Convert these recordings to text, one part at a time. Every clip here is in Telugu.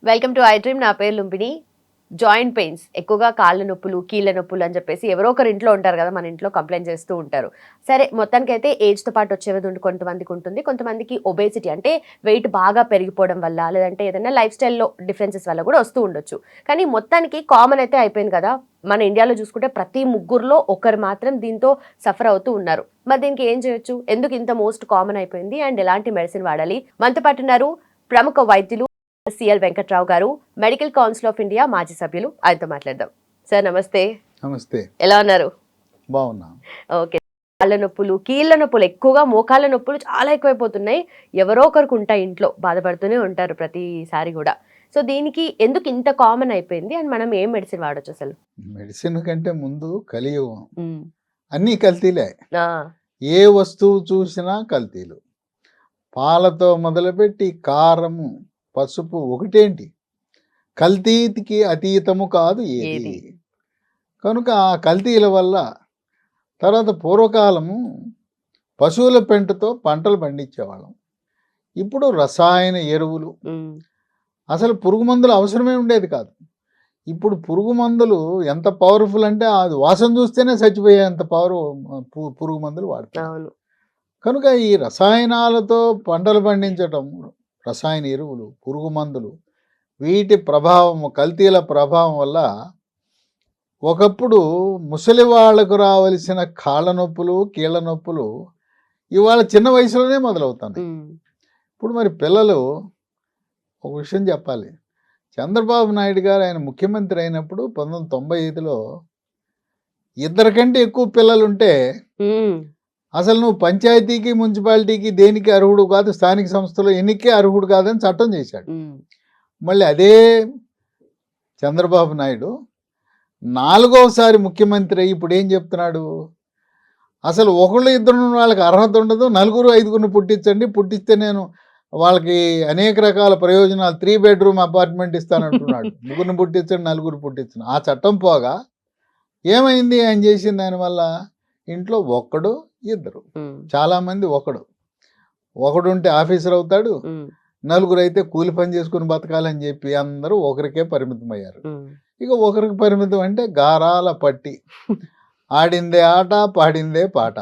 Welcome to I dream. నా పేరు లుంబిని. జాయింట్ పెయిన్స్ ఎక్కువగా కాళ్ళ నొప్పులు, కీళ్ళ నొప్పులు అని చెప్పేసి ఎవరో ఒకరు ఇంట్లో ఉంటారు కదా, మన ఇంట్లో కంప్లైంట్ చేస్తూ ఉంటారు. సరే, మొత్తానికి అయితే ఏజ్తో పాటు వచ్చేది కొంతమందికి ఉంటుంది, కొంతమందికి ఒబేసిటీ అంటే వెయిట్ బాగా పెరిగిపోవడం వల్ల, లేదంటే ఏదైనా లైఫ్ స్టైల్లో డిఫరెన్సెస్ వల్ల కూడా వస్తూ ఉండొచ్చు. కానీ మొత్తానికి కామన్ అయితే అయిపోయింది కదా. మన ఇండియాలో చూసుకుంటే ప్రతి ముగ్గురులో ఒకరు మాత్రం దీంతో సఫర్ అవుతూ ఉన్నారు. మరి దీనికి ఏం చేయొచ్చు? ఎందుకు ఇంత మోస్ట్ కామన్ అయిపోయింది అండ్ ఎలాంటి మెడిసిన్ వాడాలి? మనతో పాటు ఉన్నారు ప్రముఖ వైద్యులు సిఎల్ వెంకట్రావు గారు, మెడికల్ కౌన్సిల్ ఆఫ్ ఇండియా మాజీ సభ్యులు. ఆయనతో మాట్లాడదాం. సార్ నమస్తే. నమస్తే. ఎలా ఉన్నారు? బాగున్నా. ఓకే. కాళ్ళ నొప్పులు, కీళ్ళ నొప్పులు, ఎక్కువగా మోకాళ్ళ నొప్పులు చాలా ఎక్కువైపోతున్నాయి. ఎవరో ఒకరికి ఉంటాయి, ఇంట్లో బాధపడుతూనే ఉంటారు ప్రతిసారి కూడా. సో దీనికి ఎందుకు ఇంత కామన్ అయిపోయింది అండ్ మనం ఏం మెడిసిన్ వాడచ్చు అసలు? మెడిసిన్ కంటే ముందు కలియుగం, అన్నీ కల్తీలే. ఏ వస్తువు చూసినా కల్తీలు. పాలతో మొదలుపెట్టి కారము, పసుపు, ఒకటేంటి కల్తీకి అతీతము కాదు ఏది. కనుక ఆ కల్తీల వల్ల తర్వాత పూర్వకాలము పశువుల పెంటతో పంటలు పండించేవాళ్ళం. ఇప్పుడు రసాయన ఎరువులు, అసలు పురుగు మందులు అవసరమే ఉండేది కాదు. ఇప్పుడు పురుగు మందులు ఎంత పవర్ఫుల్ అంటే అది వాసన చూస్తేనే చచ్చిపోయేంత పవర్ పురుగు మందులు వాడుతారు. కనుక ఈ రసాయనాలతో పంటలు పండించటం, రసాయన ఎరువులు, పురుగు మందులు, వీటి ప్రభావము, కల్తీల ప్రభావం వల్ల ఒకప్పుడు ముసలి వాళ్లకు రావలసిన కాళ్ళ నొప్పులు, కీళ్ళ నొప్పులు ఇవాళ చిన్న వయసులోనే మొదలవుతాయి. ఇప్పుడు మరి పిల్లలు, ఒక విషయం చెప్పాలి, చంద్రబాబు నాయుడు గారు ఆయన ముఖ్యమంత్రి అయినప్పుడు 1995లో 2 కంటే ఎక్కువ పిల్లలుంటే అసలు నువ్వు పంచాయతీకి, మున్సిపాలిటీకి దేనికి అర్హుడు కాదు, స్థానిక సంస్థలో ఎన్నికే అర్హుడు కాదని చట్టం చేశాడు. మళ్ళీ అదే చంద్రబాబు నాయుడు 4వసారి ముఖ్యమంత్రి అయ్యి ఇప్పుడు ఏం చెప్తున్నాడు, అసలు ఒకళ్ళు ఇద్దరు వాళ్ళకి అర్హత ఉండదు, 4-5 పుట్టించండి, పుట్టిస్తే నేను వాళ్ళకి అనేక రకాల ప్రయోజనాలు, 3 బెడ్రూమ్ అపార్ట్మెంట్ ఇస్తానంటున్నాడు. 3 పుట్టించండి, 4 పుట్టించండి. ఆ చట్టం పోగా ఏమైంది ఆయన చేసిన దానివల్ల? ఇంట్లో 1-2, చాలామంది ఒకడుంటే ఆఫీసర్ అవుతాడు, 4 అయితే కూలి పని చేసుకుని బతకాలని చెప్పి అందరూ ఒకరికే పరిమితం అయ్యారు. ఇక ఒకరికి పరిమితం అంటే గారాల పట్టి, ఆడిందే ఆట, పాడిందే పాట.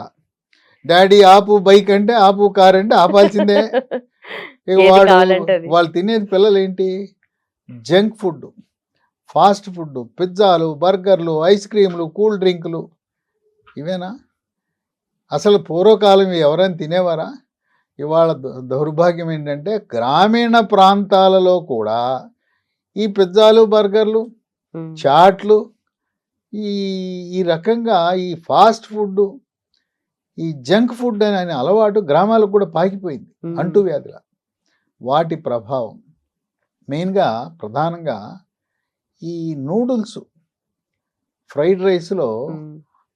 డాడీ ఆపు బైక్ అంటే ఆపు, కార్ అంటే ఆపాల్సిందే. ఇక వాళ్ళు తినేది పిల్లలు ఏంటి? జంక్ ఫుడ్, ఫాస్ట్ ఫుడ్, పిజ్జాలు, బర్గర్లు, ఐస్ క్రీములు, కూల్ డ్రింకులు, ఇవేనా? అసలు పూర్వకాలం ఎవరైనా తినేవారా? ఇవాళ దౌర్భాగ్యం ఏంటంటే గ్రామీణ ప్రాంతాలలో కూడా ఈ పిజ్జాలు, బర్గర్లు, చాట్లు, ఈ రకంగా ఈ ఫాస్ట్ ఫుడ్, ఈ జంక్ ఫుడ్ అనే అలవాటు గ్రామాలకు కూడా పాకిపోయింది అంటువ్యాధిగా. వాటి ప్రభావం మెయిన్గా, ప్రధానంగా ఈ నూడిల్స్, ఫ్రైడ్ రైస్లో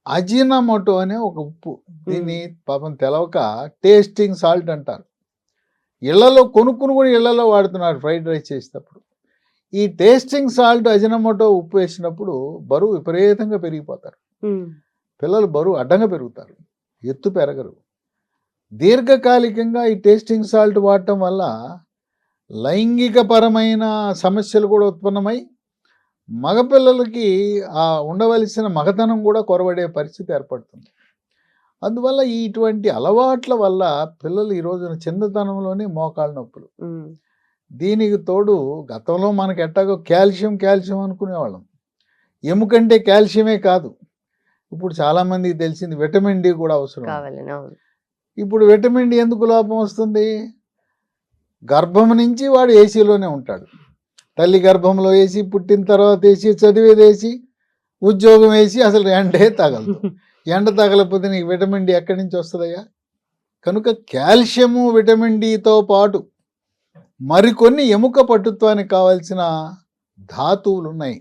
అజినమోటో అనే ఒక ఉప్పు, దీన్ని పాపం తెలవక టేస్టింగ్ సాల్ట్ అంటారు. ఇళ్లలో కొనుక్కుని కూడా ఇళ్లలో వాడుతున్నారు ఫ్రైడ్ రైస్ చేసేటప్పుడు. ఈ టేస్టింగ్ సాల్ట్, అజినమోటో ఉప్పు వేసినప్పుడు బరువు విపరీతంగా పెరిగిపోతారు. పిల్లలు బరువు అడ్డంగా పెరుగుతారు, ఎత్తు పెరగరు. దీర్ఘకాలికంగా ఈ టేస్టింగ్ సాల్ట్ వాడటం వల్ల లైంగిక పరమైన సమస్యలు కూడా ఉత్పన్నమై మగపిల్లలకి ఆ ఉండవలసిన మగతనం కూడా కొరవడే పరిస్థితి ఏర్పడుతుంది. అందువల్ల ఇటువంటి అలవాట్ల వల్ల పిల్లలు ఈ రోజున చిన్నతనంలోనే మోకాళ్ళ నొప్పులు. దీనికి తోడు గతంలో మనకు ఎట్టాగో కాల్షియం అనుకునేవాళ్ళం. ఎముకంటే కాల్షియమే కాదు, ఇప్పుడు చాలామందికి తెలిసింది విటమిన్ డి కూడా అవసరం. ఇప్పుడు విటమిన్ డి ఎందుకు లోపం వస్తుంది? గర్భం నుంచి వాడు ఏసీలోనే ఉంటాడు. తల్లి గర్భంలో వేసి, పుట్టిన తర్వాత వేసి, చదివేది వేసి, ఉద్యోగం వేసి, అసలు ఎండే తగలదు. ఎండ తగలకపోతే నీకు విటమిన్ డి ఎక్కడి నుంచి వస్తుందయ్యా? కనుక కాల్షియము, విటమిన్ డితో పాటు మరికొన్ని ఎముక పటుత్వానికి కావాల్సిన ధాతువులు ఉన్నాయి,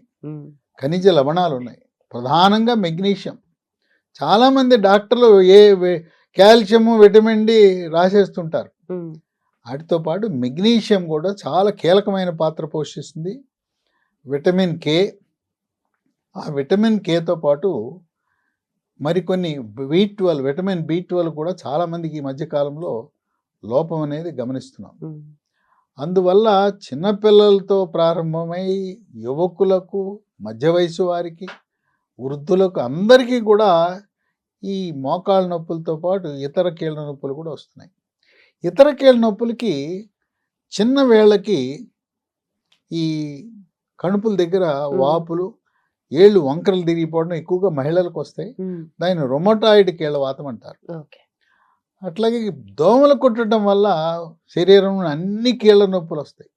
ఖనిజ లవణాలు ఉన్నాయి, ప్రధానంగా మెగ్నీషియం. చాలామంది డాక్టర్లు కాల్షియము, విటమిన్ డి రాసేస్తుంటారు. వాటితో పాటు మెగ్నీషియం కూడా చాలా కీలకమైన పాత్ర పోషిస్తుంది. విటమిన్ కే, ఆ విటమిన్ కేతో పాటు మరికొన్ని B12, విటమిన్ B12 కూడా చాలామందికి ఈ మధ్యకాలంలో లోపం అనేది గమనిస్తున్నాం. అందువల్ల చిన్నపిల్లలతో ప్రారంభమై యువకులకు, మధ్య వయసు వారికి, వృద్ధులకు అందరికీ కూడా ఈ మోకాళ్ళ నొప్పులతో పాటు ఇతర కీళ్ళ నొప్పులు కూడా వస్తున్నాయి. ఇతర కీళ్ళ నొప్పులకి చిన్న వేళ్ళకి ఈ కణుపుల దగ్గర వాపులు, ఏళ్ళు వంకరలు తిరిగిపోవడం ఎక్కువగా మహిళలకు వస్తాయి. దాన్ని రొమటాయిడ్ కీళ్ళవాతం అంటారు. అట్లాగే దోమలు కుట్టడం వల్ల శరీరంలో అన్ని కీళ్ళ నొప్పులు వస్తాయి.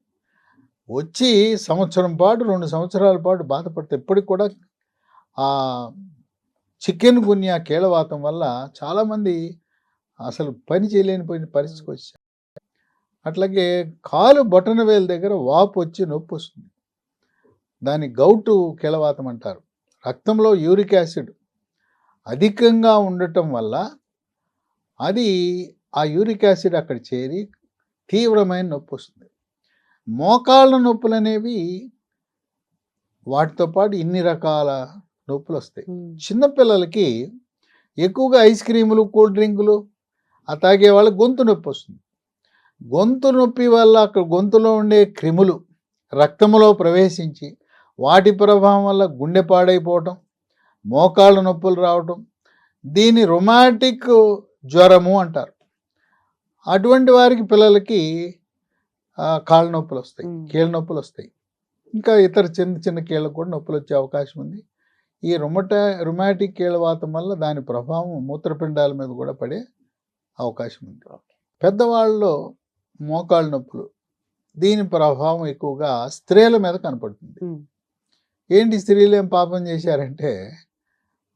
వచ్చి సంవత్సరం పాటు 2 సంవత్సరాల పాటు బాధపడతాయి. ఇప్పటికి కూడా ఆ చికెన్ గున్యా కీళ్ళవాతం వల్ల చాలామంది అసలు పని చేయలేనిపోయిన పరిస్థితికి వచ్చారు. అట్లాగే కాలు బొటన వేలు దగ్గర వాపు వచ్చి నొప్పి వస్తుంది. దాన్ని గౌటు కీళ్ళవాతం అంటారు. రక్తంలో యూరిక్ యాసిడ్ అధికంగా ఉండటం వల్ల అది ఆ యూరిక్ యాసిడ్ అక్కడ చేరి తీవ్రమైన నొప్పి వస్తుంది. మోకాళ్ళ నొప్పులు అనేవి వాటితో పాటు ఇన్ని రకాల నొప్పులు వస్తాయి. చిన్నపిల్లలకి ఎక్కువగా ఐస్ క్రీములు, కూల్ డ్రింకులు తాగే వాళ్ళకి గొంతు నొప్పి వస్తుంది. గొంతు నొప్పి వల్ల అక్కడ గొంతులో ఉండే క్రిములు రక్తంలో ప్రవేశించి వాటి ప్రభావం వల్ల గుండె పాడైపోవటం, మోకాళ్ళ నొప్పులు రావటం, దీన్ని రొమాటిక్ జ్వరము అంటారు. అటువంటి వారికి పిల్లలకి కాళ్ళ నొప్పులు వస్తాయి, కీళ్ళ నొప్పులు వస్తాయి. ఇంకా ఇతర చిన్న చిన్న కీళ్ళకు కూడా నొప్పులు వచ్చే అవకాశం ఉంది. ఈ రొమాటిక్ కీళ్ళవాతం వల్ల దాని ప్రభావం మూత్రపిండాల మీద కూడా పడే అవకాశం ఉంది. పెద్దవాళ్ళలో మోకాళ్ళ నొప్పులు, దీని ప్రభావం ఎక్కువగా స్త్రీల మీద కనపడుతుంది. ఏంటి స్త్రీలు ఏం పాపం చేశారంటే,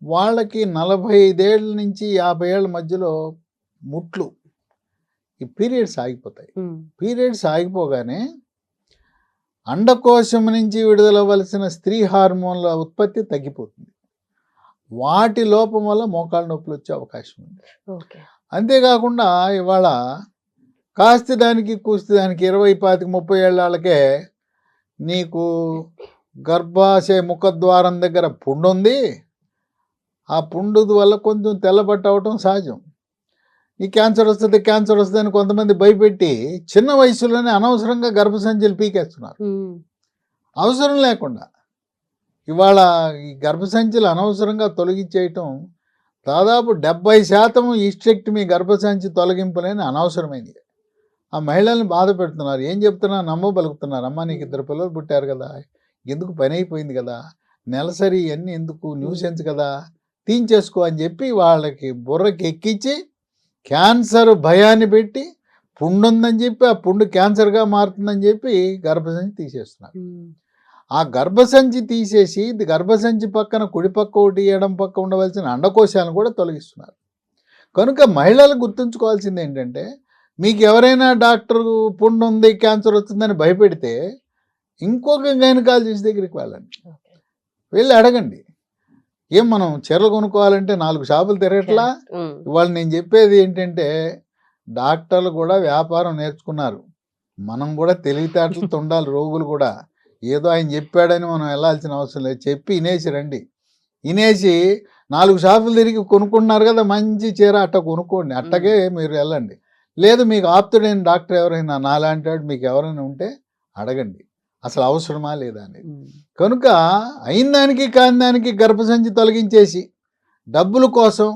వాళ్ళకి 45 ఏళ్ళ నుంచి 50 ఏళ్ళ మధ్యలో ముట్లు, ఈ పీరియడ్స్ ఆగిపోతాయి. పీరియడ్స్ ఆగిపోగానే అండకోశం నుంచి విడుదలవలసిన స్త్రీ హార్మోన్ల ఉత్పత్తి తగ్గిపోతుంది. వాటి లోపం వల్ల మోకాళ్ళ నొప్పులు వచ్చే అవకాశం ఉంది. అంతేకాకుండా ఇవాళ కాస్త దానికి కూస్తి దానికి 20, 25, 30 ఏళ్ళకే నీకు గర్భాశయ ముఖద్వారం దగ్గర పుండు ఉంది, ఆ పుండు వల్ల కొంచెం తెల్లబట్ట అవటం సహజం. ఈ క్యాన్సర్ వస్తుంది అని కొంతమంది భయపెట్టి చిన్న వయసులోనే అనవసరంగా గర్భసంచులు పీకేస్తున్నారు. అవసరం లేకుండా ఇవాళ ఈ గర్భసంచులు అనవసరంగా తొలగించేయటం దాదాపు 70% ఈస్టెక్టమీ గర్భసంచి తొలగింపులేని అనవసరమైంది. ఆ మహిళల్ని బాధ పెడుతున్నారు. ఏం చెప్తున్నా నమ్మబలుగుతున్నారు. అమ్మ నీకు 2 పిల్లలు పుట్టారు కదా, ఎందుకు పని అయిపోయింది కదా, నెలసరి ఇవన్నీ ఎందుకు, న్యూసెన్స్ కదా, తీయించేసుకో అని చెప్పి వాళ్ళకి బుర్రకి ఎక్కించి క్యాన్సర్ భయాన్ని పెట్టి పుండు ఉందని చెప్పి ఆ పుండు క్యాన్సర్గా మారుతుందని చెప్పి గర్భసంచి తీసేస్తున్నారు. ఆ గర్భసంచి తీసేసి గర్భసంచి పక్కన కుడి పక్క ఒకటి ఎడం పక్క ఉండవలసిన అండకోశాలను కూడా తొలగిస్తున్నారు. కనుక మహిళలు గుర్తుంచుకోవాల్సింది ఏంటంటే, మీకు ఎవరైనా డాక్టర్ పుండు ఉంది క్యాన్సర్ వస్తుందని భయపెడితే ఇంకొక గైనకాలజిస్ట్ దగ్గరికి వెళ్ళి అడగండి. ఏం మనం చీరలు కొనుక్కోవాలంటే 4 షాపులు తిరగట్లా? ఇవాళ నేను చెప్పేది ఏంటంటే, డాక్టర్లు కూడా వ్యాపారం నేర్చుకున్నారు. మనం కూడా తెలివితేటలతో ఉండాలి. రోగులు కూడా ఏదో ఆయన చెప్పాడని మనం వెళ్ళాల్సిన అవసరం లేదు. చెప్పి ఇనేసి రండి. ఇనేసి 4 షాపులు తిరిగి కొనుక్కున్నారు కదా, మంచి చీర అట్ట కొనుక్కోండి, అట్టగే మీరు వెళ్ళండి. లేదు మీకు ఆప్తుడైన డాక్టర్ ఎవరైనా నాలాంటి వాడు మీకు ఎవరైనా ఉంటే అడగండి, అసలు అవసరమా లేదా అనేది. కనుక అయిన దానికి కాని దానికి గర్భసంచి తొలగించేసి డబ్బుల కోసం,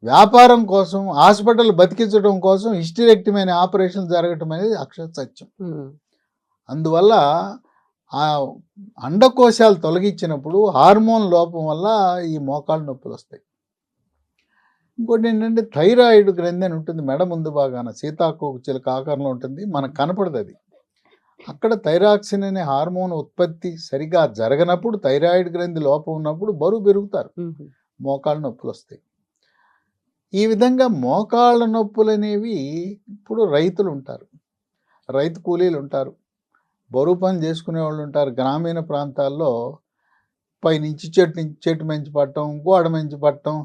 వ్యాపారం కోసం, హాస్పిటల్ బతికించడం కోసం హిస్టరెక్టమీ అనే ఆపరేషన్ జరగటం అనేది అక్షర సత్యం. అందువల్ల ఆ అండకోశాలు తొలగించినప్పుడు హార్మోన్ లోపం వల్ల ఈ మోకాళ్ళ నొప్పులు వస్తాయి. ఇంకోటి ఏంటంటే, థైరాయిడ్ గ్రంథి అని ఉంటుంది మెడ ముందు భాగాన, సీతాకోక చిలుక ఆకారంలో ఉంటుంది, మనకు కనపడదు అది. అక్కడ థైరాక్సిన్ అనే హార్మోన్ ఉత్పత్తి సరిగా జరగనప్పుడు, థైరాయిడ్ గ్రంథి లోపం ఉన్నప్పుడు బరువు పెరుగుతారు, మోకాళ్ళ నొప్పులు వస్తాయి. ఈ విధంగా మోకాళ్ళ నొప్పులు అనేవి ఇప్పుడు రైతులు ఉంటారు, రైతు కూలీలు ఉంటారు, బరువు పని చేసుకునే వాళ్ళు ఉంటారు. గ్రామీణ ప్రాంతాల్లో పైనుంచి చెట్టు మంచి పట్టడం, గోడ మంచి పట్టడం,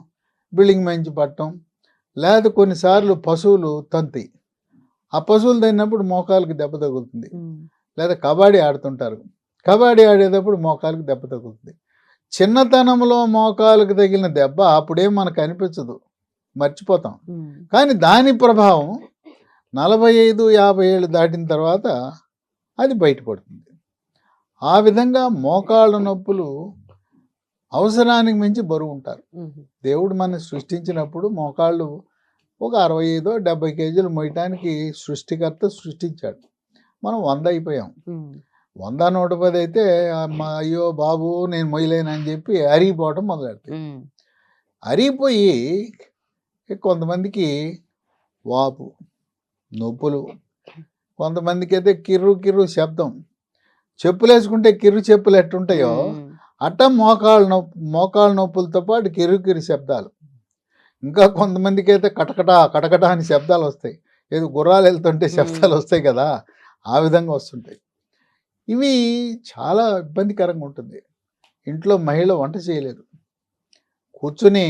బిల్డింగ్ మంచి పట్టడం, లేదా కొన్నిసార్లు పశువులు తంతి, ఆ పశువులు తిన్నప్పుడు మోకాళ్ళకి దెబ్బ తగులుతుంది. లేదా కబడ్డీ ఆడుతుంటారు, కబడ్డీ ఆడేటప్పుడు మోకాళ్ళకి దెబ్బ తగులుతుంది. చిన్నతనంలో మోకాళ్ళకి తగిలిన దెబ్బ అప్పుడేం మనకు అనిపించదు, మర్చిపోతాం. కానీ దాని ప్రభావం 45-50 ఏళ్ళు దాటిన తర్వాత అది బయటపడుతుంది. ఆ విధంగా మోకాళ్ళ నొప్పులు అవసరానికి మించి బరువు ఉంటారు. దేవుడు మనల్ని సృష్టించినప్పుడు మోకాళ్ళు ఒక 65-70 కేజీలు మోయటానికి సృష్టికర్త సృష్టించాడు. మనం 100 అయిపోయాం. 100-110 అయితే అయ్యో బాబు నేను మొయ్యలేనని చెప్పి అరిగిపోవటం మొదలెడతాయి. అరిగిపోయి కొంతమందికి వాపు, నొప్పులు, కొంతమందికి అయితే కిర్రు కిర్రు శబ్దం, చెప్పులు వేసుకుంటే కిర్రు చెప్పులు ఎట్టుంటాయో అట్ట మోకాళ్ళ నొప్పులతో పాటు కిర్రు కిర్రు శబ్దాలు. ఇంకా కొంతమందికి అయితే కటకట కటకట అని శబ్దాలు వస్తాయి. ఏదో గుర్రాలు వెళ్తుంటే శబ్దాలు వస్తాయి కదా, ఆ విధంగా వస్తుంటాయి. ఇవి చాలా ఇబ్బందికరంగా ఉంటుంది. ఇంట్లో మహిళ వంట చేయలేదు, కూర్చుని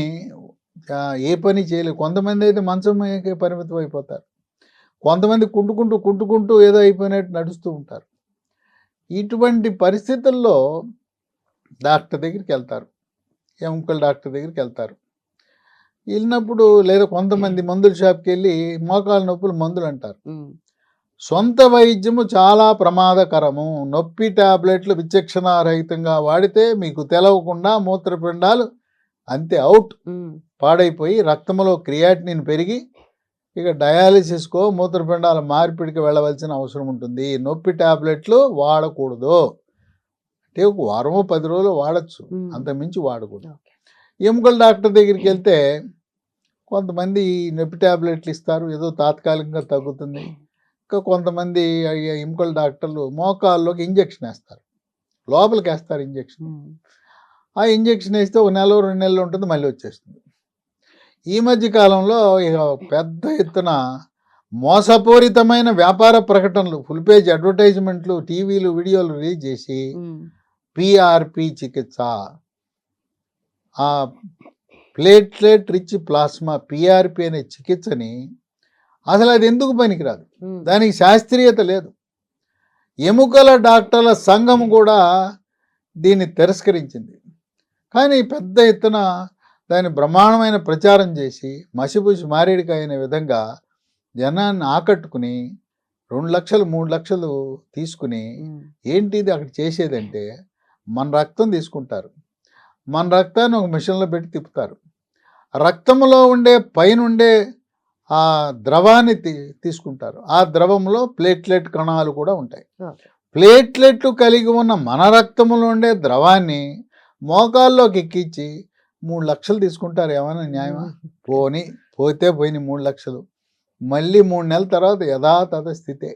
ఏ పని చేయలేదు. కొంతమంది అయితే మంచంకే పరిమితం అయిపోతారు. కొంతమంది కుంటుకుంటూ ఏదో అయిపోయినట్టు నడుస్తూ ఉంటారు. ఇటువంటి పరిస్థితుల్లో డాక్టర్ దగ్గరికి వెళ్తారు, ఎముకల డాక్టర్ దగ్గరికి వెళ్తారు. వెళ్ళినప్పుడు లేదా కొంతమంది మందుల షాప్కి వెళ్ళి మోకాళ్ళ నొప్పులు మందులు అంటారు. సొంత వైద్యము చాలా ప్రమాదకరము. నొప్పి టాబ్లెట్లు విచక్షణారహితంగా వాడితే మీకు తెలవకుండా మూత్రపిండాలు అంతే అవుట్, పాడైపోయి రక్తంలో క్రియాటినిన్ పెరిగి ఇక డయాలిసిస్కో మూత్రపిండాల మార్పిడికి వెళ్ళవలసిన అవసరం ఉంటుంది. నొప్పి టాబ్లెట్లు వాడకూడదు. అంటే ఒక వారమో 10 రోజులు వాడచ్చు, అంతకుమించి వాడకూడదు. ఎముకల డాక్టర్ దగ్గరికి వెళ్తే కొంతమంది నొప్పి టాబ్లెట్లు ఇస్తారు, ఏదో తాత్కాలికంగా తగ్గుతుంది. ఇంకా కొంతమంది ఎముకల డాక్టర్లు మోకాల్లోకి ఇంజెక్షన్ వేస్తారు, లోపలికి వేస్తారు ఇంజెక్షన్. ఆ ఇంజెక్షన్ వేస్తే 1 నెల 2 నెలలు ఉంటుంది, మళ్ళీ వచ్చేస్తుంది. ఈ మధ్య కాలంలో ఇక పెద్ద ఎత్తున మోసపూరితమైన వ్యాపార ప్రకటనలు, ఫుల్ పేజ్ అడ్వర్టైజ్మెంట్లు, టీవీలు, వీడియోలు రిలీజ్ చేసి పిఆర్పి చికిత్స, ఆ ప్లేట్లెట్ రిచ్ ప్లాస్మా పిఆర్పి అనే చికిత్సని అసలు అది ఎందుకు పనికిరాదు, దానికి శాస్త్రీయత లేదు. ఎముకల డాక్టర్ల సంఘం కూడా దీన్ని తిరస్కరించింది. కానీ పెద్ద ఎత్తున దాన్ని బ్రహ్మాండమైన ప్రచారం చేసి మసిపూసి మారేడికాయ అనే విధంగా జనాన్ని ఆకట్టుకుని 2 లక్షలు 3 లక్షలు తీసుకుని ఏంటిది అక్కడ చేసేదంటే మన రక్తం తీసుకుంటారు, మన రక్తాన్ని ఒక మిషన్లో పెట్టి తిప్పుతారు. రక్తంలో ఉండే పైనుండే ఆ ద్రవాన్ని తీసుకుంటారు. ఆ ద్రవంలో ప్లేట్లెట్ కణాలు కూడా ఉంటాయి. ప్లేట్లెట్లు కలిగి ఉన్న మన రక్తంలో ఉండే ద్రవాన్ని మోకాల్లోకి ఎక్కించి 3 లక్షలు తీసుకుంటారు. ఏమైనా న్యాయమా? పోతే పోయిన 3 లక్షలు మళ్ళీ 3 నెలల తర్వాత యథాతథ స్థితే.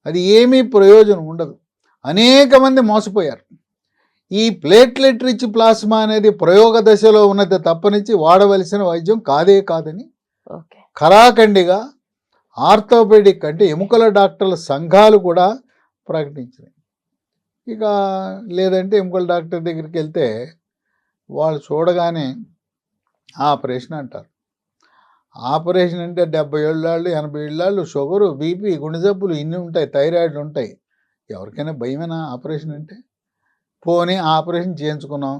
అది ఏమీ ప్రయోజనం ఉండదు. అనేక మంది మోసపోయారు. ఈ ప్లేట్లెట్ రిచ్ ప్లాస్మా అనేది ప్రయోగ దశలో ఉన్నది తప్పనిచ్చి వాడవలసిన వైద్యం కాదని ఖరాఖండిగా ఆర్థోపెడిక్ అంటే ఎముకల డాక్టర్ల సంఘాలు కూడా ప్రకటించినాయి. ఇక లేదంటే ఎముకల డాక్టర్ దగ్గరికి వెళ్తే వాళ్ళు చూడగానే ఆపరేషన్ అంటారు. ఆపరేషన్ అంటే 70 ఏళ్ళాళ్ళు 80 ఏళ్ళాళ్ళు షుగరు, బీపీ, గుండె జబ్బులు ఇన్ని ఉంటాయి, థైరాయిడ్లు ఉంటాయి. ఎవరికైనా భయమేనా ఆపరేషన్ అంటే? పోనీ ఆపరేషన్ చేయించుకున్నాం,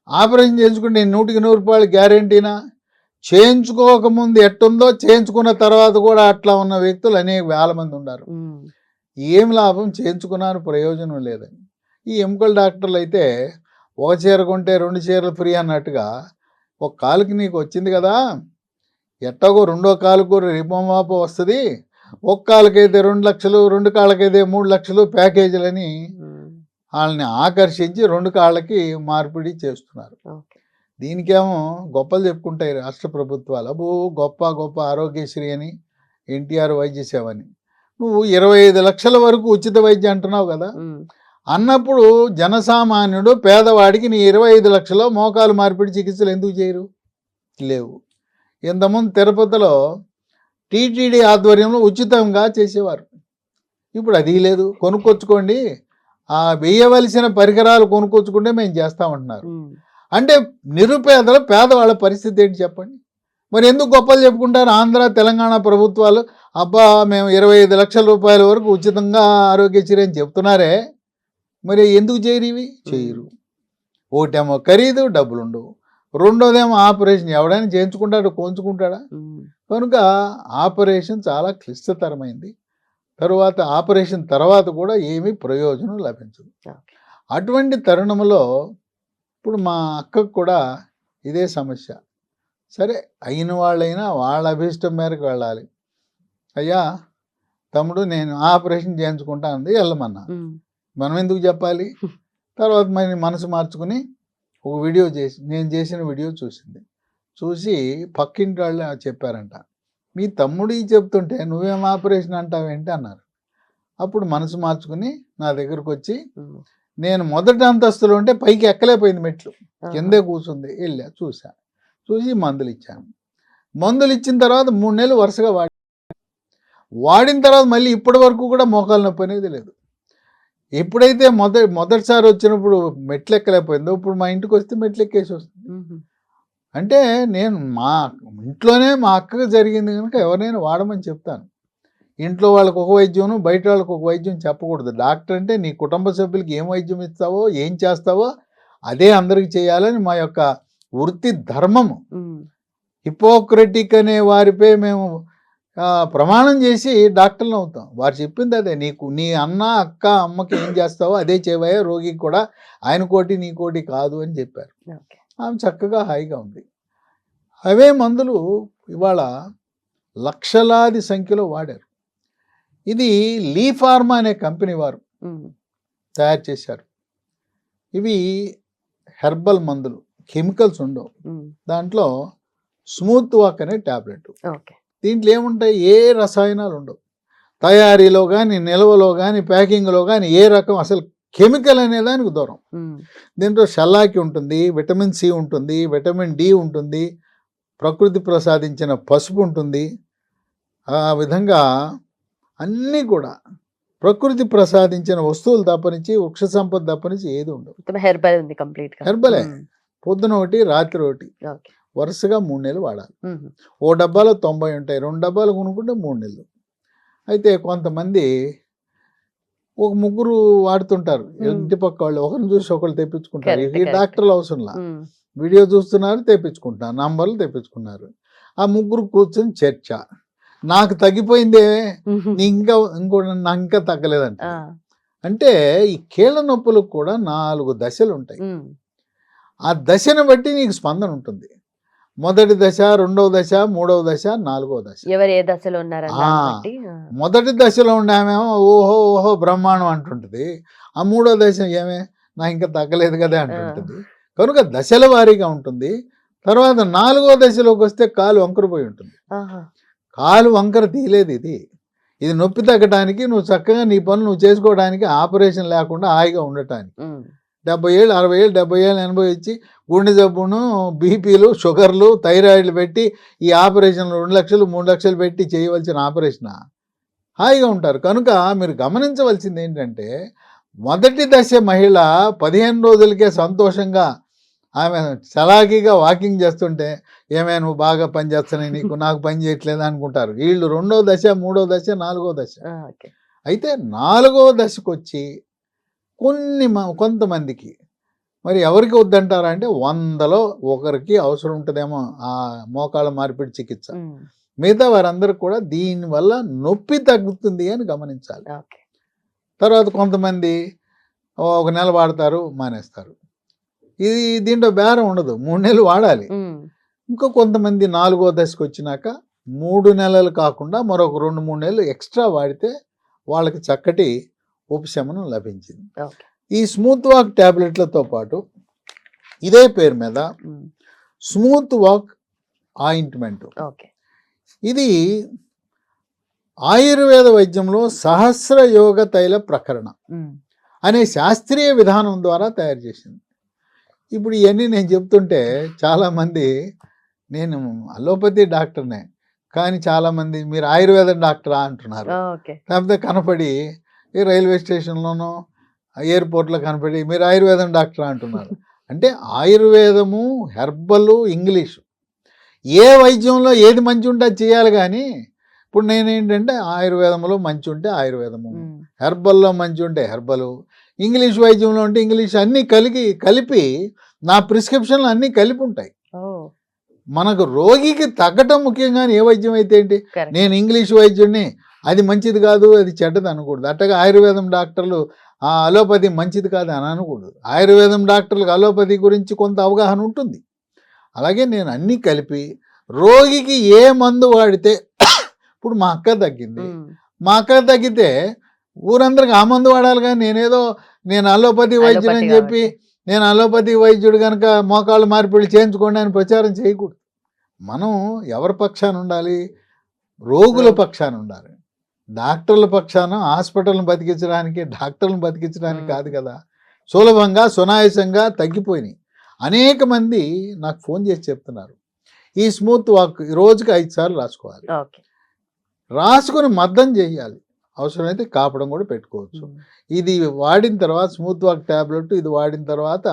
ఆపరేషన్ చేయించుకుంటే 100కి 100 రూపాయలు గ్యారెంటీనా? చేయించుకోకముందు ఎట్టుందో చేయించుకున్న తర్వాత కూడా అట్లా ఉన్న వ్యక్తులు అనేక వేల మంది ఉన్నారు. ఏం లాభం? చేయించుకున్నాను ప్రయోజనం లేదని. ఈ ఎముకల డాక్టర్లు అయితే ఒక చీర కొంటే 2 చీరలు ఫ్రీ అన్నట్టుగా ఒక కాలుకి నీకు వచ్చింది కదా, ఎట్టగో రెండో కాలుకు రిపోమాపో వస్తుంది, ఒక కాలుకైతే 2 లక్షలు, 2 కాళ్ళకైతే 3 లక్షలు ప్యాకేజీలని వాళ్ళని ఆకర్షించి 2 కాళ్ళకి మార్పిడి చేస్తున్నారు. దీనికేమో గొప్పలు చెప్పుకుంటాయి రాష్ట్ర ప్రభుత్వాలు, అబ్బో గొప్ప ఆరోగ్యశ్రీ అని, ఎన్టీఆర్ వైద్య సేవ అని. నువ్వు 25 లక్షల వరకు ఉచిత వైద్యం అంటున్నావు కదా, అన్నప్పుడు జనసామాన్యుడు పేదవాడికి నీ 25 లక్షలు మోకాలు మార్పిడి చికిత్సలు ఎందుకు చేయరు? లేవు. ఇంతకుముందు తిరుపతిలో టీటీడీ ఆధ్వర్యంలో ఉచితంగా చేసేవారు, ఇప్పుడు అది లేదు. కొనుక్కొచ్చుకోండి, ఆ వేయవలసిన పరికరాలు కొనుక్కొచ్చుకుంటే మేము చేస్తామంటున్నారు. అంటే నిరుపేదల పేదవాళ్ళ పరిస్థితి ఏంటి చెప్పండి? మరి ఎందుకు గొప్పలు చెప్పుకుంటారు ఆంధ్ర తెలంగాణ ప్రభుత్వాలు? అబ్బా మేము 25 లక్షల రూపాయల వరకు ఉచితంగా ఆరోగ్యశ్రీ అని చెప్తున్నారే, మరి ఎందుకు చేయరు? ఇవి చేయరు. ఒకటేమో ఖరీదు, డబ్బులు ఉండవు. రెండోదేమో ఆపరేషన్. ఎవడైనా చేయించుకుంటాడు, కోంచుకుంటాడా? కనుక ఆపరేషన్ చాలా క్లిష్టతరమైంది. తరువాత ఆపరేషన్ తర్వాత కూడా ఏమీ ప్రయోజనం లభించదు. అటువంటి తరుణంలో ఇప్పుడు మా అక్కకు కూడా ఇదే సమస్య. సరే, అయిన వాళ్ళైనా వాళ్ళ అభిష్టం మేరకు వెళ్ళాలి. అయ్యా తమ్ముడు నేను ఆపరేషన్ చేయించుకుంటా అంది, వెళ్ళమన్నా. మనం ఎందుకు చెప్పాలి? తర్వాత మరి మనసు మార్చుకుని ఒక వీడియో చేసి, నేను చేసిన వీడియో చూసింది. చూసి పక్కింటి వాళ్ళు చెప్పారంట, మీ తమ్ముడు చెప్తుంటే నువ్వేం ఆపరేషన్ అంటావేంటి అన్నారు. అప్పుడు మనసు మార్చుకుని నా దగ్గరకు వచ్చి, నేను మొదటి అంతస్తులో ఉంటే పైకి ఎక్కలేకపోయింది, మెట్లు కిందే కూర్చుంది, వెళ్ళా చూసి మందులు ఇచ్చాను. మందులు ఇచ్చిన తర్వాత 3 నెలలు వరుసగా వాడిన తర్వాత మళ్ళీ ఇప్పటి వరకు కూడా మోకాలు నొప్పి అనేది లేదు. ఎప్పుడైతే మొదటిసారి వచ్చినప్పుడు మెట్లు ఎక్కలేకపోయిందో, ఇప్పుడు మా ఇంటికి వస్తే మెట్లు ఎక్కేసి వస్తుంది. అంటే నేను మా ఇంట్లోనే మా అక్కకు జరిగింది కనుక ఎవరైనా వాడమని చెప్తాను. ఇంట్లో వాళ్ళకి ఒక వైద్యం, బయట వాళ్ళకి ఒక వైద్యం చెప్పకూడదు. డాక్టర్ అంటే నీ కుటుంబ సభ్యులకి ఏం వైద్యం ఇస్తావో, ఏం చేస్తావో అదే అందరికి చేయాలని మా యొక్క వృత్తి ధర్మము. హిపోక్రటిక్ అనే వారిపై మేము ప్రమాణం చేసి డాక్టర్లు అవుతాం. వారు చెప్పింది అదే, నీ అన్న అక్క అమ్మకి ఏం చేస్తావో అదే చేయవయ్యా, రోగికి కూడా ఆయన కోటి నీ కోటి కాదు అని చెప్పారు. ఆమె చక్కగా హాయిగా ఉంది. అవే మందులు ఇవాళ లక్షలాది సంఖ్యలో వాడారు. ఇది లీ ఫార్మా అనే కంపెనీ వారు తయారు చేశారు. ఇవి హెర్బల్ మందులు, కెమికల్స్ ఉండవు. దాంట్లో స్మూత్ వాక్ అనే ట్యాబ్లెట్. దీంట్లో ఏముంటాయి? ఏ రసాయనాలు ఉండవు. తయారీలో కానీ, నిల్వలో కానీ, ప్యాకింగ్లో కానీ ఏ రకం అసలు కెమికల్ అనే దానికి దూరం. దీంట్లో షల్లాకి ఉంటుంది, విటమిన్ సి ఉంటుంది, విటమిన్ డి ఉంటుంది, ప్రకృతి ప్రసాదించిన పసుపు ఉంటుంది. ఆ విధంగా అన్నీ కూడా ప్రకృతి ప్రసాదించిన వస్తువులు తప్పనించి, వృక్ష సంపద తప్పనించి ఏది ఉండవు. హెర్బల్ ఉంది, కంప్లీట్ హెర్బలే. పొద్దున ఒకటి, రాత్రి ఒకటి, వరుసగా 3 నెలలు వాడాలి. ఓ డబ్బాలో 90 ఉంటాయి, 2 డబ్బాలు కొనుక్కుంటే 3 నెలలు. అయితే కొంతమంది ఒక ముగ్గురు వాడుతుంటారు, ఇంటి పక్క వాళ్ళు, ఒకరిని చూసి ఒకళ్ళు తెప్పించుకుంటారు. ఈ డాక్టర్లు అవసరంలా, వీడియో చూస్తున్నారు, తెప్పించుకుంటున్నారు, నంబర్లు తెప్పించుకున్నారు. ఆ ముగ్గురు కూర్చొని చర్చ, నాకు తగ్గిపోయిందే, నాకు ఇంకా తగ్గలేదంట. అంటే ఈ కీళ్ళ నొప్పులకు కూడా 4 దశలు ఉంటాయి. ఆ దశను బట్టి నీకు స్పందన ఉంటుంది. మొదటి దశ, 2వ దశ, 3వ దశ, 4వ దశ. ఎవరు ఏ దశలో ఉన్నారు? మొదటి దశలో ఉండేమేమో ఓహో బ్రహ్మాండం అంటుంటది. ఆ 3వ దశ ఏమే, నాకు ఇంకా తగ్గలేదు కదా అంటుంటుంది. కనుక దశల వారీగా ఉంటుంది. తర్వాత 4వ దశలోకి వస్తే కాలు వంకరపోయి ఉంటుంది. కాలు వంకర తీయలేదు. ఇది నొప్పి తగ్గడానికి, నువ్వు చక్కగా నీ పనులు నువ్వు చేసుకోవడానికి, ఆపరేషన్ లేకుండా హాయిగా ఉండటానికి. 70 ఏళ్ళు, 60 ఏళ్ళు, 70 ఏళ్ళు, 80 ఇచ్చి గుండె జబ్బును, బీపీలు, షుగర్లు, థైరాయిడ్లు పెట్టి ఈ ఆపరేషన్లు 2 లక్షలు 3 లక్షలు పెట్టి చేయవలసిన ఆపరేషన్ హాయిగా ఉంటారు. కనుక మీరు గమనించవలసింది ఏంటంటే, మొదటి దశ మహిళ 15 రోజులకే సంతోషంగా ఆమె చలాకీగా వాకింగ్ చేస్తుంటే, ఏమైనా నువ్వు బాగా పని చేస్తున్నాయి, నాకు పని చేయట్లేదు అనుకుంటారు. వీళ్ళు 2వ దశ, 3వ దశ, 4వ దశ. అయితే 4వ దశకు వచ్చి కొంతమందికి మరి ఎవరికి వద్దంటారా అంటే, 100లో ఒకరికి అవసరం ఉంటుందేమో ఆ మోకాళ్ళ మార్పిడి చికిత్స. మిగతా వారందరూ కూడా దీనివల్ల నొప్పి తగ్గుతుంది అని గమనించాలి. తర్వాత కొంతమంది 1 నెల వాడతారు, మానేస్తారు. దీంట్లో బేరం ఉండదు, 3 నెలలు వాడాలి. ఇంకో కొంతమంది 4వ దశకు వచ్చినాక 3 నెలలు కాకుండా మరొక 2-3 నెలలు ఎక్స్ట్రా వాడితే వాళ్ళకి చక్కటి ఉపశమనం లభించింది. ఈ స్మూత్ వాక్ ట్యాబ్లెట్లతో పాటు ఇదే పేరు మీద స్మూత్ వాక్ ఆయింట్మెంట్, ఇది ఆయుర్వేద వైద్యంలో సహస్ర యోగ తైల ప్రకరణ అనే శాస్త్రీయ విధానం ద్వారా తయారు చేసింది. ఇప్పుడు ఇవన్నీ నేను చెప్తుంటే చాలామంది, నేను అలోపతి డాక్టర్నే కానీ చాలామంది మీరు ఆయుర్వేదం డాక్టరా అంటున్నారు. లేకపోతే కనపడి ఈ రైల్వే స్టేషన్లోనో ఎయిర్పోర్ట్లో కనపడి మీరు ఆయుర్వేదం డాక్టరా అంటున్నారు. అంటే ఆయుర్వేదము, హెర్బల్, ఇంగ్లీషు, ఏ వైద్యంలో ఏది మంచి ఉంటే అది చేయాలి. కానీ ఇప్పుడు నేనేంటంటే ఆయుర్వేదంలో మంచి ఉంటే ఆయుర్వేదము, హెర్బల్లో మంచి ఉంటే హెర్బలు, ఇంగ్లీష్ వైద్యంలో ఉంటే ఇంగ్లీష్, అన్నీ కలిపి నా ప్రిస్క్రిప్షన్లు అన్నీ కలిపి ఉంటాయి. మనకు రోగికి తగ్గటం ముఖ్యంగా ఏ వైద్యం అయితే ఏంటి, Correct. నేను ఇంగ్లీష్ వైద్యుడిని అది మంచిది కాదు అది చెడ్డది అనకూడదు. అట్టగా ఆయుర్వేదం డాక్టర్లు ఆ అలోపతి మంచిది కాదు అని అనకూడదు. ఆయుర్వేదం డాక్టర్లకు అలోపతి గురించి కొంత అవగాహన ఉంటుంది. అలాగే నేను అన్నీ కలిపి రోగికి ఏ మందు వాడితే ఇప్పుడు మా అక్క తగ్గింది, మా అక్క తగ్గితే ఊరందరికి ఆ మందు వాడాలి. కానీ నేను అలోపతి వైద్యుడు అని చెప్పి నేను అలోపతి వైద్యుడు కనుక మోకాళ్ళు మార్పిడి చేయించుకోండి అని ప్రచారం చేయకూడదు. మనం ఎవరి పక్షాన ఉండాలి? రోగుల పక్షాన ఉండాలి. డాక్టర్ల పక్షాన హాస్పిటల్ని బతికించడానికి, డాక్టర్లను బతికించడానికి కాదు కదా. సులభంగా సునాయాసంగా తగ్గిపోయినాయి. అనేక మంది నాకు ఫోన్ చేసి చెప్తున్నారు, ఈ స్మూత్ వాక్ రోజుకి 5 సార్లు రాసుకోవాలి, రాసుకుని మద్దం చేయాలి, అవసరమైతే కాపడం కూడా పెట్టుకోవచ్చు. ఇది వాడిన తర్వాత స్మూత్ వాక్ ట్యాబ్లెట్ ఇది వాడిన తర్వాత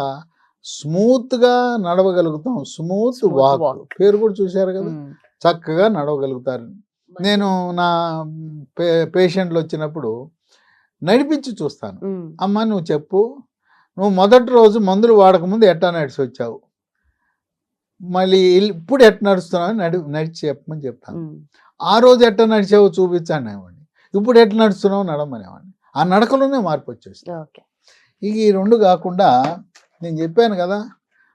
స్మూత్గా నడవగలుగుతాం. స్మూత్ వాక్ పేరు కూడా చూశారు కదా, చక్కగా నడవగలుగుతారు. నేను నా పేషెంట్లు వచ్చినప్పుడు నడిపించి చూస్తాను. అమ్మ నువ్వు చెప్పు, నువ్వు మొదటి రోజు మందులు వాడకముందు ఎట్టా నడిచి వచ్చావు, మళ్ళీ ఇప్పుడు ఎట్ట నడుస్తున్నావు నడిచి చెప్పమని చెప్తాను. ఆ రోజు ఎట్ట నడిచావో చూపించాను అనేవాడిని, ఇప్పుడు ఎట్లా నడుస్తున్నావు నడమనేవాడిని. ఆ నడకలోనే మార్పు వచ్చేసింది. ఇక ఈ రెండు కాకుండా నేను చెప్పాను కదా,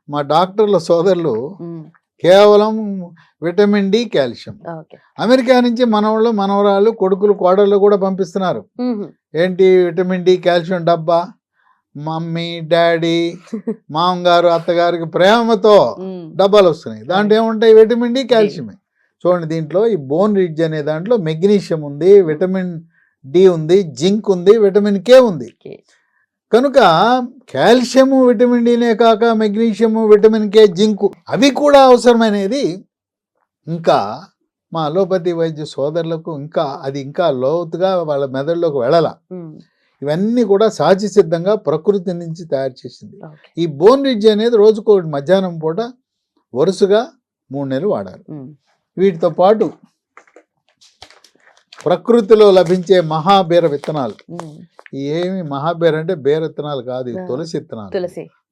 మా డాక్టర్ల సోదరులు కేవలం విటమిన్ డి, కాల్షియం అమెరికా నుంచి మనవాళ్ళు మనవరాళ్ళు కొడుకులు కోడళ్ళు కూడా పంపిస్తున్నారు. ఏంటి విటమిన్ డి కాల్షియం డబ్బా, మమ్మీ డాడీ మామగారు అత్తగారికి ప్రేమతో డబ్బాలు వస్తున్నాయి. దాంట్లో ఏముంటాయి? విటమిన్ డి కాల్షియమే. చూడండి, దీంట్లో ఈ బోన్ రిడ్జ్ అనే దాంట్లో మెగ్నీషియం ఉంది, విటమిన్ డి ఉంది, జింక్ ఉంది, విటమిన్ కే ఉంది. కనుక కాల్షియము విటమిన్ డినే కాక మెగ్నీషియము విటమిన్ కే జింకు అవి కూడా అవసరమైనది. ఇంకా మా అలోపతి వైద్య సోదరులకు ఇంకా లోతుగా వాళ్ళ మెదడులోకి వెళ్ళాల. ఇవన్నీ కూడా సహజ సిద్ధంగా ప్రకృతి నుంచి తయారు చేసింది. ఈ బోన్ రిడ్జ్ అనేది రోజుకు మధ్యాహ్నం పూట వరుసగా 3 నెలలు వాడాలి. వీటితో పాటు ప్రకృతిలో లభించే మహాబీర విత్తనాలు. ఏమి మహాబీర అంటే బీర విత్తనాలు కాదు, తులసి విత్తనాలు.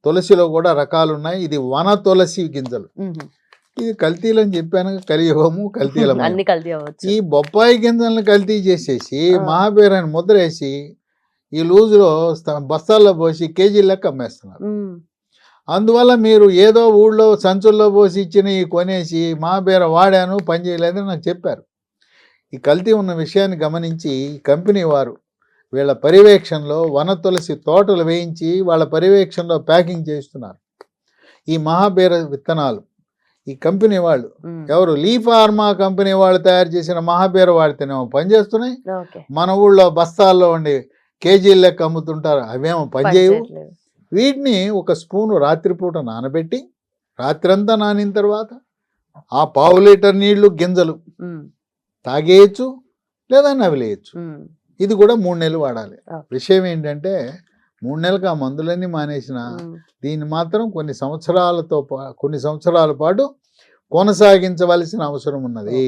తులసిలో కూడా రకాలు ఉన్నాయి. ఇది వన తులసి గింజలు. ఇది కల్తీలు అని చెప్పాను, కలియుగము కల్తీలము. ఈ బొప్పాయి గింజలను కల్తీ చేసేసి మహాబీరాన్ని ముద్ర వేసి ఈ లూజులో బస్తాల్లో పోసి కేజీ లెక్క అమ్మేస్తున్నారు. అందువల్ల మీరు ఏదో ఊళ్ళో సంచుల్లో పోసి ఇచ్చిన కొనేసి మహాబీర వాడాను పని చేయలేదని నాకు చెప్పారు. ఈ కల్తీ ఉన్న విషయాన్ని గమనించి కంపెనీ వారు వీళ్ళ పర్యవేక్షణలో వన తులసి తోటలు వేయించి వాళ్ళ పర్యవేక్షణలో ప్యాకింగ్ చేస్తున్నారు. ఈ మహాబీర విత్తనాలు ఈ కంపెనీ వాళ్ళు ఎవరు లీ ఫార్మా కంపెనీ వాళ్ళు తయారు చేసిన మహాబీర వాడితేనేమో పనిచేస్తున్నాయి. మన ఊళ్ళో బస్తాల్లో ఉండి కేజీల లెక్క అమ్ముతుంటారు, అవేమో పనిచేయవు. వీటిని 1 స్పూను రాత్రిపూట నానబెట్టి రాత్రంతా నానిన తర్వాత ఆ 1/2 లీటర్ నీళ్లు గింజలు తాగేయచ్చు లేదా నవిలేయచ్చు. ఇది కూడా 3 నెలలు వాడాలి. విషయం ఏంటంటే 3 నెలలకు ఆ మందులన్నీ మానేసిన దీన్ని మాత్రం కొన్ని సంవత్సరాల పాటు కొనసాగించవలసిన అవసరం ఉన్నది.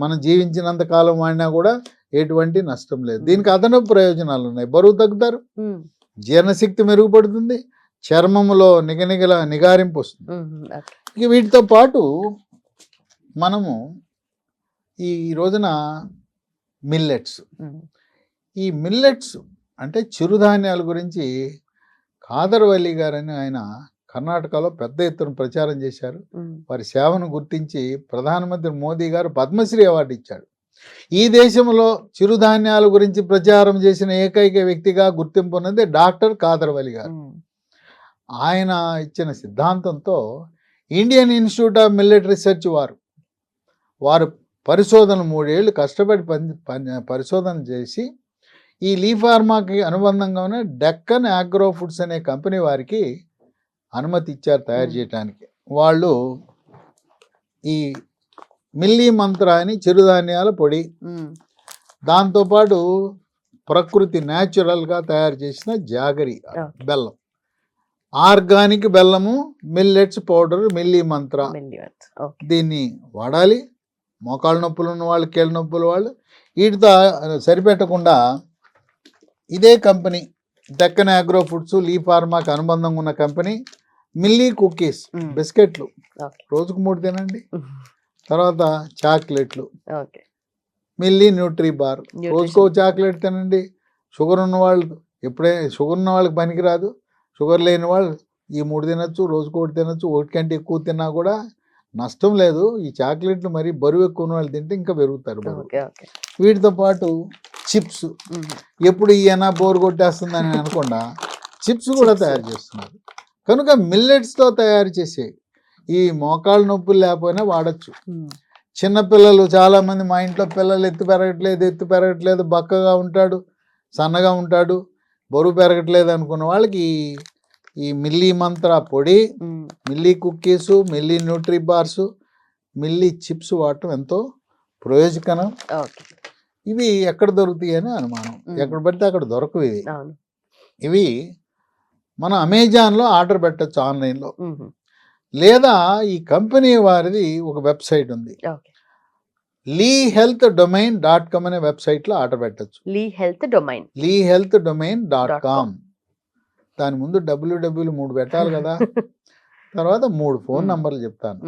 మనం జీవించినంత కాలం వాడినా కూడా ఎటువంటి నష్టం లేదు. దీనికి అదనపు ప్రయోజనాలు ఉన్నాయి. బరువు తగ్గుతారు, జీర్ణశక్తి మెరుగుపడుతుంది, చర్మములో నిగారింపు వస్తుంది. ఇక వీటితో పాటు మనము ఈ రోజున మిల్లెట్స్, ఈ మిల్లెట్స్ అంటే చిరుధాన్యాల గురించి కాదర్వల్లి గారని ఆయన కర్ణాటకలో పెద్ద ఎత్తున ప్రచారం చేశారు. వారి సేవను గుర్తించి ప్రధానమంత్రి మోదీ గారు పద్మశ్రీ అవార్డు ఇచ్చాడు. ఈ దేశంలో చిరుధాన్యాల గురించి ప్రచారం చేసిన ఏకైక వ్యక్తిగా గుర్తింపు ఉన్నది డాక్టర్ కాదర్వల్లి గారు. ఆయన ఇచ్చిన సిద్ధాంతంతో Indian institute of millet research వారు పరిశోధన 3 ఏళ్ళు కష్టపడి పరిశోధన చేసి ఈ లీ ఫార్మాకి అనుబంధంగా ఉన్న డెక్కన్ అగ్రో ఫుడ్స్ అనే కంపెనీ వారికి అనుమతి ఇచ్చారు తయారు చేయడానికి. వాళ్ళు ఈ మిల్లీ మంత్ర అని చిరుధాన్యాల పొడి, దాంతోపాటు ప్రకృతి న్యాచురల్గా తయారు చేసిన జాగరి బెల్లం, ఆర్గానిక్ బెల్లము, మిల్లెట్స్ పౌడర్, మిల్లీ మంత్ర, దీన్ని వాడాలి. మోకాళ్ళ నొప్పులు ఉన్న వాళ్ళు, కీళ్ళ నొప్పుల వాళ్ళు. వీటితో సరిపెట్టకుండా ఇదే కంపెనీ డెక్కన్ అగ్రో ఫుడ్స్ లీ ఫార్మాకి అనుబంధంగా ఉన్న కంపెనీ మిల్లీ కుకీస్ బిస్కెట్లు ఓకే రోజుకు 3 తినండి. తర్వాత చాక్లెట్లు, ఓకే మిల్లీ న్యూట్రీ బార్ రోజుకో చాక్లెట్ తినండి. షుగర్ ఉన్న వాళ్ళు షుగర్ ఉన్న వాళ్ళకి పనికిరాదు, షుగర్ లేని వాళ్ళు ఈ 3 తినచ్చు, రోజుకోటి తినచ్చు. ఒకటి కంటే ఎక్కువ తిన్నా కూడా నష్టం లేదు. ఈ చాక్లెట్లు మరి బరువు ఎక్కువ ఉన్న వాళ్ళు తింటే ఇంకా పెరుగుతారు బరువు. ఓకే ఓకే వీటితో పాటు చిప్స్, ఎప్పుడు ఈయన బోర్ కొట్టేస్తుందని అనకుండా చిప్స్ కూడా తయారు చేస్తున్నారు. కనుక మిల్లెట్స్తో తయారు చేసే ఈ మోకాళ్ళ నొప్పులు లేకపోయినా వాడచ్చు. చిన్నపిల్లలు చాలామంది, మా ఇంట్లో పిల్లలు ఎత్తు పెరగట్లేదు, బక్కగా ఉంటాడు, సన్నగా ఉంటాడు, బరువు పెరగట్లేదు అనుకున్న వాళ్ళకి ఈ మిల్లీ మంత్ర పొడి, Milly cookies, Milly nutri bars, Milly chips వాడటం ఎంతో ప్రయోజకరం. ఇవి ఎక్కడ దొరుకుతాయి అని అనుమానం. ఎక్కడ పడితే అక్కడ దొరకవు ఇవి. ఇవి మనం అమెజాన్లో ఆర్డర్ పెట్టచ్చు, ఆన్లైన్లో. లేదా ఈ కంపెనీ వారిది ఒక వెబ్సైట్ ఉంది, lehealthdomain.com అనే వెబ్సైట్లో ఆర్డర్ పెట్టచ్చు. lehealthdomain.com. దాని ముందు www 3 పెట్టాలి కదా. తర్వాత 3 ఫోన్ నంబర్లు చెప్తాను,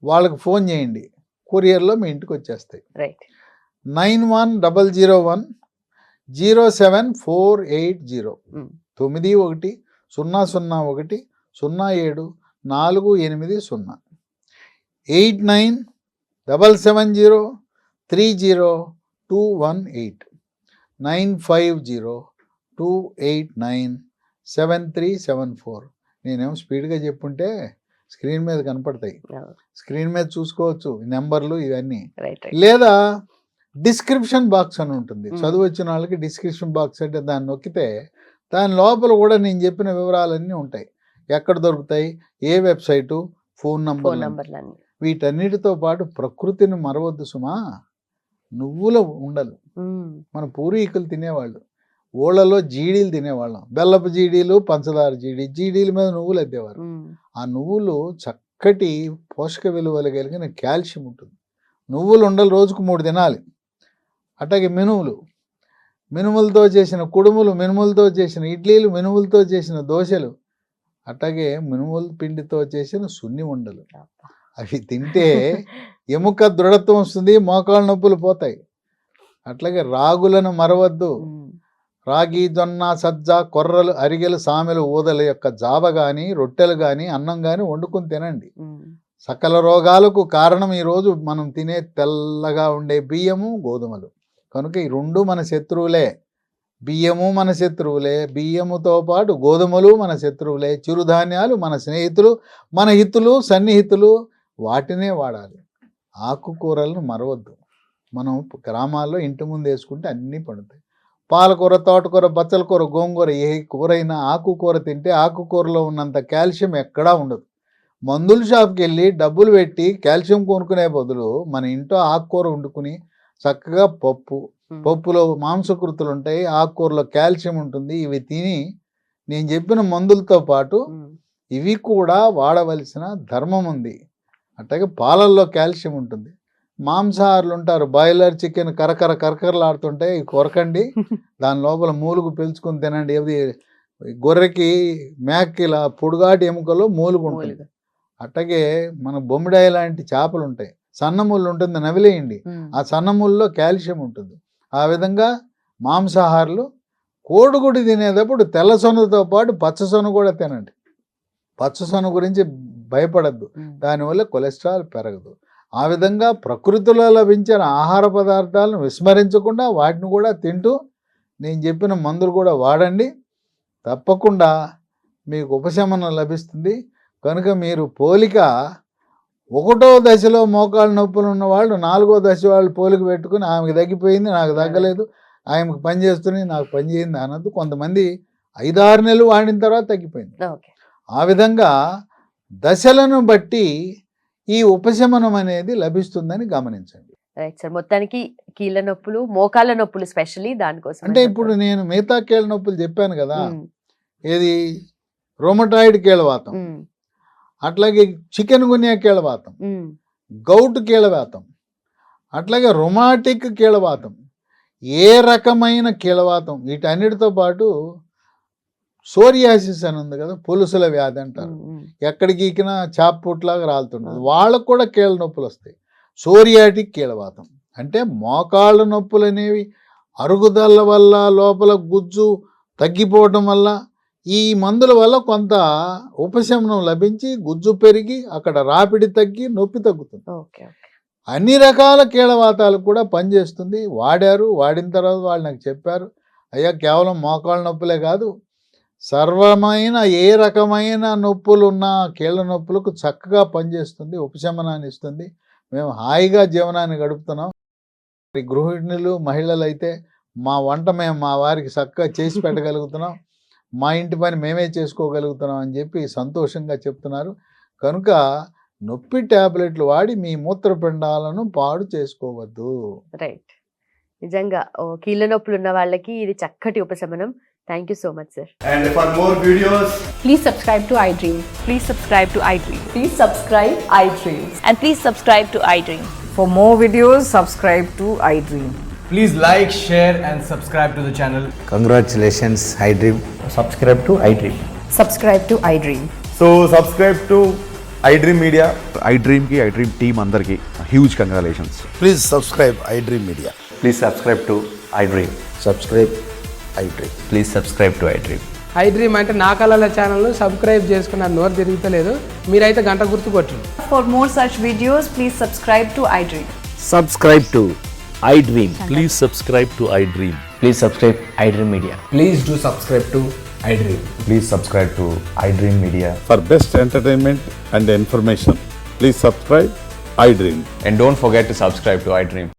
వాళ్ళకి ఫోన్ చేయండి, కొరియర్లో మీ ఇంటికి వచ్చేస్తాయి. 9100107480 9100107480 8977030218 950289737. నేనేమో స్పీడ్గా చెప్పుంటే స్క్రీన్ మీద కనపడతాయి, స్క్రీన్ మీద చూసుకోవచ్చు నెంబర్లు ఇవన్నీ. లేదా డిస్క్రిప్షన్ బాక్స్ అని ఉంటుంది, చదువు వచ్చిన వాళ్ళకి డిస్క్రిప్షన్ బాక్స్ అంటే దాన్ని నొక్కితే దాని లోపల కూడా నేను చెప్పిన వివరాలన్నీ ఉంటాయి. ఎక్కడ దొరుకుతాయి, ఏ వెబ్సైటు, ఫోన్ నంబర్లు. వీటన్నిటితో పాటు ప్రకృతిని మరవద్దు సుమా. నువ్వుల ఉండలు మన పూర్వీకులు తినేవాళ్ళు. ఓళ్ళలో జీడీలు తినేవాళ్ళం, బెల్లపు జీడీలు, పంచదార జీడీల మీద నువ్వులు అద్దేవారు. ఆ నువ్వులు చక్కటి పోషక విలువలు కలిగిన కాల్షియం ఉంటుంది. నువ్వులు ఉండలు రోజుకు 3 తినాలి. అట్లాగే మినుములతో చేసిన కుడుములు, మినుములతో చేసిన ఇడ్లీలు, మినుములతో చేసిన దోశలు, అట్లాగే మినుముల పిండితో చేసిన సున్ని ఉండలు. అవి తింటే ఎముక దృఢత్వం వస్తుంది, మోకాళ్ళ నొప్పులు పోతాయి. అట్లాగే రాగులను మరవద్దు. రాగి, జొన్న, సజ్జ, కొర్రలు, అరిగెలు, సామెలు, ఊదల యొక్క జావ కానీ, రొట్టెలు కానీ, అన్నం కానీ వండుకొని తినండి. సకల రోగాలకు కారణం ఈరోజు మనం తినే తెల్లగా ఉండే బియ్యము, గోధుమలు. కనుక ఈ 2 మన శత్రువులే. బియ్యము మన శత్రువులే, బియ్యముతో పాటు గోధుమలు మన శత్రువులే. చిరుధాన్యాలు మన స్నేహితులు, మన హితులు, సన్నిహితులు. వాటినే వాడాలి. ఆకుకూరలను మరవద్దు. మనం గ్రామాల్లో ఇంటి ముందు వేసుకుంటే అన్నీ పడుతాయి. పాలకూర, తోటకూర, బచ్చల కూర, గోంగూర, ఏ కూర అయినా ఆకుకూర తింటే ఆకుకూరలో ఉన్నంత కాల్షియం ఎక్కడా ఉండదు. మందుల షాప్కి వెళ్ళి డబ్బులు పెట్టి కాల్షియం కొనుక్కునే బదులు మన ఇంట్లో ఆకుకూర వండుకుని చక్కగా పప్పులో మాంసకృతులు ఉంటాయి, ఆకుకూరలో కాల్షియం ఉంటుంది. ఇవి తిని నేను చెప్పిన మందులతో పాటు ఇవి కూడా వాడవలసిన ధర్మం ఉంది. అట్లాగే పాలల్లో కాల్షియం ఉంటుంది. మాంసాహారులు ఉంటారు, బాయిలర్ చికెన్ కరకరలాడుతుంటాయి, కొరకండి, దాని లోపల మూలుగు పీల్చుకొని తినండి. ఏది గొర్రెకి, మేకకి ఇలా పొడుగాటి ఎముకలో మూలుగు ఉంటుంది. అట్లాగే మన బొమ్మిడాయి లాంటి చేపలు ఉంటాయి, సన్నముళ్ళు ఉంటుంది, నవిలేయండి, ఆ సన్నముల్లో కాల్షియం ఉంటుంది. ఆ విధంగా మాంసాహారులు కోడిగుడి తినేటప్పుడు తెల్ల సొనతో పాటు పచ్చ సొన కూడా తినండి. పచ్చ సొన గురించి భయపడద్దు, దానివల్ల కొలెస్ట్రాల్ పెరగదు. ఆ విధంగా ప్రకృతిలో లభించిన ఆహార పదార్థాలను విస్మరించకుండా వాటిని కూడా తింటూ నేను చెప్పిన మందులు కూడా వాడండి. తప్పకుండా మీకు ఉపశమనం లభిస్తుంది. కనుక మీరు పోలిక 1వ దశలో మోకాళ్ళ నొప్పులు ఉన్న వాళ్ళు 4వ దశ వాళ్ళు పోలిక పెట్టుకుని ఆమెకు తగ్గిపోయింది, నాకు తగ్గలేదు, ఆమెకు పని చేస్తున్నాయి, నాకు పని చేయింది అన్నది. కొంతమంది 5-6 నెలలు వాడిన తర్వాత తగ్గిపోయింది. ఆ విధంగా దశలను బట్టి ఈ ఉపశమనం అనేది లభిస్తుందని గమనించండి. Right sir. మొత్తానికి కీళ్ళ నొప్పులు, మోకాళ్ళ నొప్పులు స్పెషల్లీ దానికోసం అంటే ఇప్పుడు నేను మిగతా కీళ్ళ నొప్పులు చెప్పాను కదా, ఏది రొమటాయిడ్ కీళ్ళవాతం, అట్లాగే చికెన్ గున్యా కీళ్ళవాతం, గౌట్ కీళ్ళవాతం, అట్లాగే రొమాటిక్ కీళ్ళవాతం, ఏ రకమైన కీళ్ళవాతం, వీటన్నిటితో పాటు సోరియాసిస్ అని ఉంది కదా, పులుసుల వ్యాధి అంటారు. ఎక్కడికి గీకినా చాపుట్లాగా రాలుతుంటుంది. వాళ్ళకు కూడా కీళ్ళ నొప్పులు వస్తాయి. సోరియాటిక్ కీళ్ళవాతం అంటే మోకాళ్ళ నొప్పులు అనేవి అరుగుదల వల్ల, లోపల గుజ్జు తగ్గిపోవడం వల్ల, ఈ మందుల వల్ల కొంత ఉపశమనం లభించి గుజ్జు పెరిగి అక్కడ రాపిడి తగ్గి నొప్పి తగ్గుతుంది. అన్ని రకాల కీళ్ళవాతాలు కూడా పనిచేస్తుంది. వాడిన తర్వాత వాళ్ళు నాకు చెప్పారు, అయ్యా కేవలం మోకాళ్ళ నొప్పులే కాదు, సర్వమైన ఏ రకమైన నొప్పులు ఉన్న కీళ్ళ నొప్పులకు చక్కగా పనిచేస్తుంది, ఉపశమనాన్ని ఇస్తుంది. మేము హాయిగా జీవనాన్ని గడుపుతున్నాం. గృహిణులు, మహిళలు అయితే మా వంట మేము మా వారికి చక్కగా చేసి పెట్టగలుగుతున్నాం, మా ఇంటి పని మేమే చేసుకోగలుగుతున్నాం అని చెప్పి సంతోషంగా చెప్తున్నారు. కనుక నొప్పి టాబ్లెట్లు వాడి మీ మూత్రపిండాలను పాడు చేసుకోవద్దు. రైట్. నిజంగా కీళ్ళ నొప్పులు ఉన్న వాళ్ళకి ఇది చక్కటి ఉపశమనం. Thank you so much, sir. And for more videos, please subscribe to iDream. Please subscribe to iDream. Please subscribe iDream. And please subscribe to iDream. For more videos, subscribe to iDream. please like, share and subscribe to the channel. Congratulations, iDream. Subscribe to iDream. Subscribe to iDream. So subscribe to iDream Media. iDream ki iDream team andarki huge congratulations. Please subscribe iDream Media. Please subscribe to iDream. Subscribe iDream. Please subscribe to iDream. iDream అంటే నా కళల ఛానల్ను సబ్స్క్రైబ్ చేసుకున్న నోరు తిరుగుతలేదు, మీరైతే గంట గుర్తు కొట్టండి. For more such videos, please subscribe to iDream. Subscribe to iDream. Please subscribe to iDream. Please subscribe iDream Media. Please do subscribe to iDream. Please subscribe to iDream Media. For best entertainment and information, please subscribe iDream. And don't forget to subscribe to iDream.